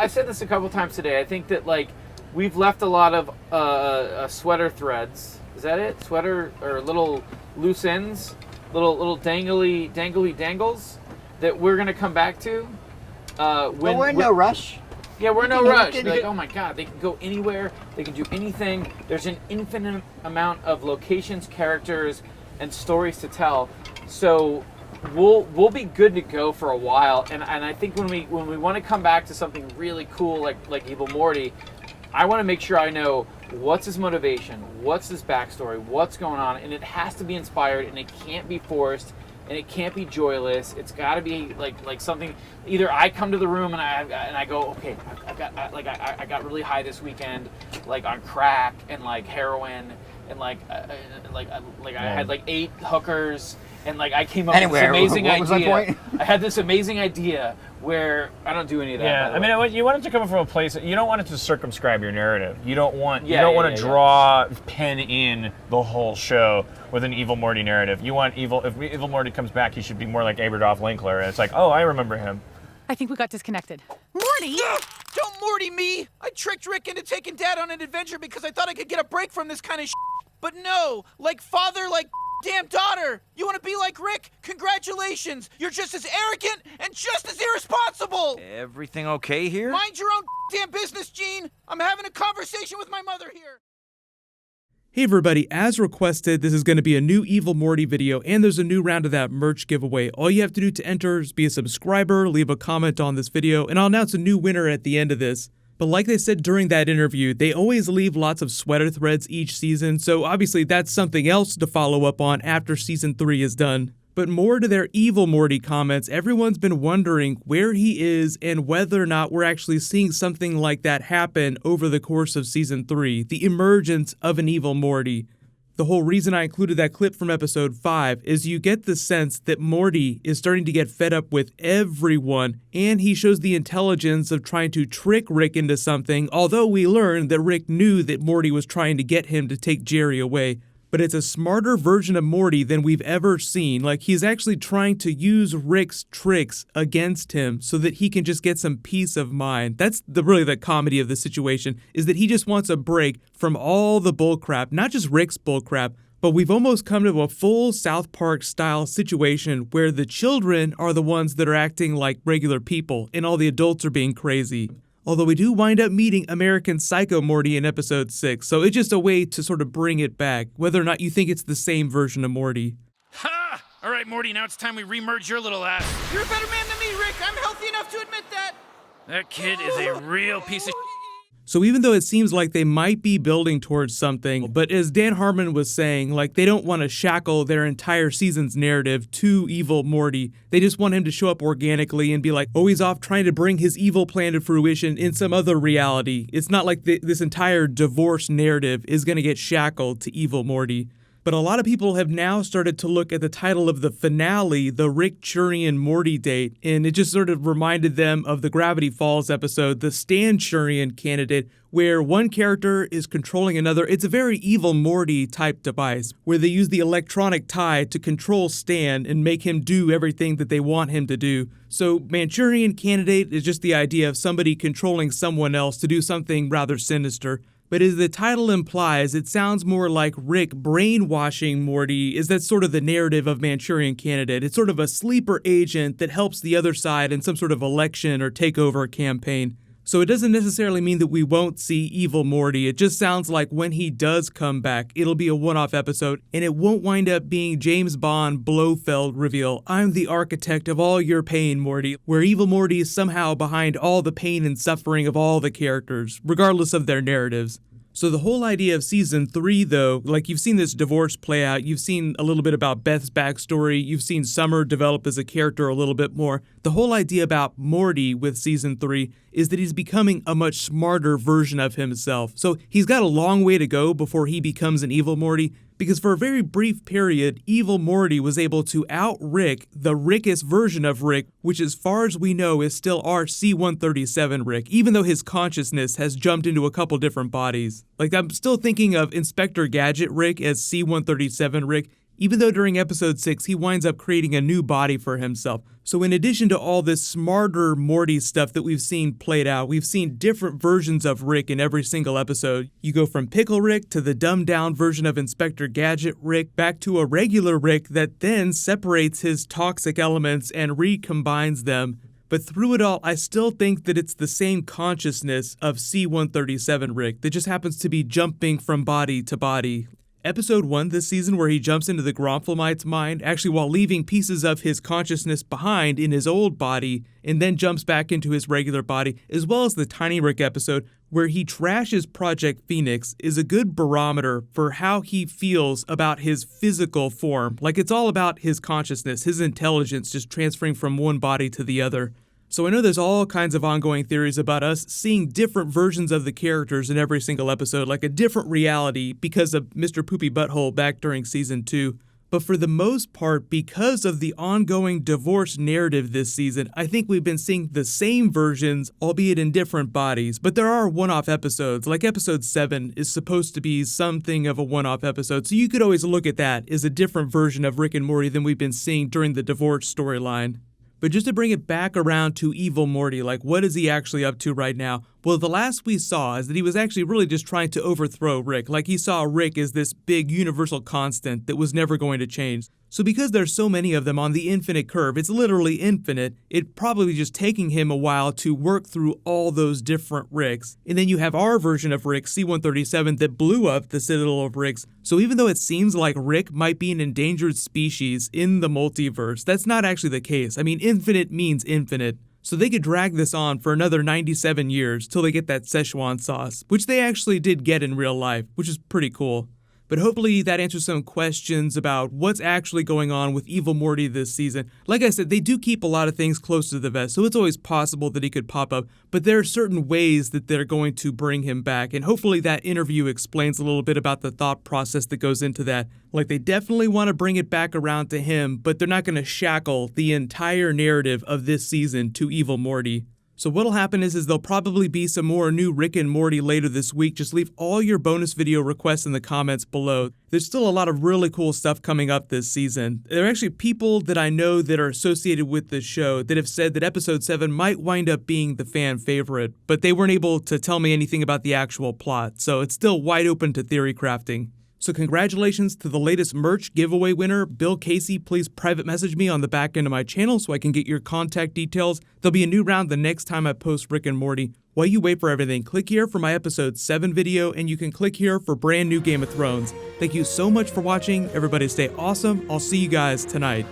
I've said this a couple times today. I think that like we've left a lot of sweater threads. Is that it? Sweater or little loose ends, little dangly dangles that we're gonna come back to. When we're in no rush. Yeah, we're in no rush. Like, oh my God, they can go anywhere. They can do anything. There's an infinite amount of locations, characters, and stories to tell. So we'll be good to go for a while. And I think when we want to come back to something really cool like Evil Morty, I want to make sure I know what's his motivation, what's his backstory, what's going on, and it has to be inspired, and it can't be forced, and it can't be joyless. It's got to be like something. Either I come to the room and I go, okay, I got really high this weekend, like on crack and like heroin, and I had like 8 hookers. And like I came up with this amazing idea. Was my point? I had this amazing idea where I don't do any of that. Yeah, I mean, you want it to come from a place. You don't want it to circumscribe your narrative. You don't want to draw pen in the whole show with an Evil Morty narrative. You want if Evil Morty comes back, he should be more like Aberdolf Linkler. And it's like, oh, I remember him. I think we got disconnected. Morty! Don't Morty me! I tricked Rick into taking Dad on an adventure because I thought I could get a break from this kind of But no, like father, like damn daughter. You want to be like Rick? Congratulations. You're just as arrogant and just as irresponsible. Everything okay here? Mind your own damn business, Gene. I'm having a conversation with my mother here. Hey everybody, as requested, this is going to be a new Evil Morty video, and there's a new round of that merch giveaway. All you have to do to enter is be a subscriber, leave a comment on this video, and I'll announce a new winner at the end of this. But like they said during that interview, they always leave lots of sweater threads each season, so obviously that's something else to follow up on after season 3 is done. But more to their Evil Morty comments, everyone's been wondering where he is and whether or not we're actually seeing something like that happen over the course of season 3, the emergence of an Evil Morty. The whole reason I included that clip from episode 5 is you get the sense that Morty is starting to get fed up with everyone, and he shows the intelligence of trying to trick Rick into something, although we learn that Rick knew that Morty was trying to get him to take Jerry away. But it's a smarter version of Morty than we've ever seen. Like, he's actually trying to use Rick's tricks against him so that he can just get some peace of mind. That's really the comedy of the situation, is that he just wants a break from all the bullcrap, not just Rick's bullcrap, but we've almost come to a full South Park style situation where the children are the ones that are acting like regular people and all the adults are being crazy. Although we do wind up meeting American Psycho Morty in episode 6, so it's just a way to sort of bring it back, whether or not you think it's the same version of Morty. Ha! All right, Morty, now it's time we remerge your little ass. You're a better man than me, Rick. I'm healthy enough to admit that. That kid is a real piece of So even though it seems like they might be building towards something, but as Dan Harmon was saying, like they don't want to shackle their entire season's narrative to Evil Morty. They just want him to show up organically and be like, oh, he's off trying to bring his evil plan to fruition in some other reality. It's not like this entire divorce narrative is going to get shackled to Evil Morty. But a lot of people have now started to look at the title of the finale, the Rick Churian Morty date, and it just sort of reminded them of the Gravity Falls episode, the Stan Churian candidate, where one character is controlling another. It's a very Evil Morty type device, where they use the electronic tie to control Stan and make him do everything that they want him to do. So Manchurian Candidate is just the idea of somebody controlling someone else to do something rather sinister. But as the title implies, it sounds more like Rick brainwashing Morty. Is that sort of the narrative of Manchurian Candidate? It's sort of a sleeper agent that helps the other side in some sort of election or takeover campaign. So it doesn't necessarily mean that we won't see Evil Morty. It just sounds like when he does come back, it'll be a one-off episode, and it won't wind up being James Bond Blofeld reveal, I'm the architect of all your pain, Morty, where Evil Morty is somehow behind all the pain and suffering of all the characters, regardless of their narratives. So the whole idea of season 3, though, like you've seen this divorce play out, you've seen a little bit about Beth's backstory, you've seen Summer develop as a character a little bit more. The whole idea about Morty with season 3 is that he's becoming a much smarter version of himself. So he's got a long way to go before he becomes an Evil Morty, because for a very brief period, Evil Morty was able to out-Rick the Rickest version of Rick, which as far as we know is still our C-137 Rick, even though his consciousness has jumped into a couple different bodies. Like, I'm still thinking of Inspector Gadget Rick as C-137 Rick, even though during episode 6 he winds up creating a new body for himself. So in addition to all this smarter Morty stuff that we've seen played out, we've seen different versions of Rick in every single episode. You go from Pickle Rick to the dumbed down version of Inspector Gadget Rick, back to a regular Rick that then separates his toxic elements and recombines them. But through it all, I still think that it's the same consciousness of C-137 Rick that just happens to be jumping from body to body. Episode 1 this season, where he jumps into the Gronflemite's mind, actually while leaving pieces of his consciousness behind in his old body, and then jumps back into his regular body, as well as the Tiny Rick episode, where he trashes Project Phoenix, is a good barometer for how he feels about his physical form. Like, it's all about his consciousness, his intelligence just transferring from one body to the other. So I know there's all kinds of ongoing theories about us seeing different versions of the characters in every single episode, like a different reality because of Mr. Poopy Butthole back during season 2. But for the most part, because of the ongoing divorce narrative this season, I think we've been seeing the same versions, albeit in different bodies. But there are one-off episodes, like episode 7 is supposed to be something of a one-off episode, so you could always look at that as a different version of Rick and Morty than we've been seeing during the divorce storyline. But just to bring it back around to Evil Morty, like what is he actually up to right now? Well, the last we saw is that he was actually really just trying to overthrow Rick. Like he saw Rick as this big universal constant that was never going to change. So because there's so many of them on the infinite curve, it's literally infinite, it's probably just taking him a while to work through all those different Ricks. And then you have our version of Rick, C-137, that blew up the Citadel of Ricks. So even though it seems like Rick might be an endangered species in the multiverse, that's not actually the case. I mean, infinite means infinite. So they could drag this on for another 97 years till they get that Szechuan sauce, which they actually did get in real life, which is pretty cool. But hopefully that answers some questions about what's actually going on with Evil Morty this season. Like I said, they do keep a lot of things close to the vest, so it's always possible that he could pop up, but there are certain ways that they're going to bring him back, and hopefully that interview explains a little bit about the thought process that goes into that. Like, they definitely want to bring it back around to him, but they're not going to shackle the entire narrative of this season to Evil Morty. So what'll happen is there'll probably be some more new Rick and Morty later this week. Just leave all your bonus video requests in the comments below. There's still a lot of really cool stuff coming up this season. There are actually people that I know that are associated with this show that have said that episode 7 might wind up being the fan favorite, but they weren't able to tell me anything about the actual plot, so it's still wide open to theory crafting. So congratulations to the latest merch giveaway winner, Bill Casey. Please private message me on the back end of my channel so I can get your contact details. There'll be a new round the next time I post Rick and Morty. While you wait for everything, click here for my episode 7 video, and you can click here for brand new Game of Thrones. Thank you so much for watching. Everybody stay awesome. I'll see you guys tonight.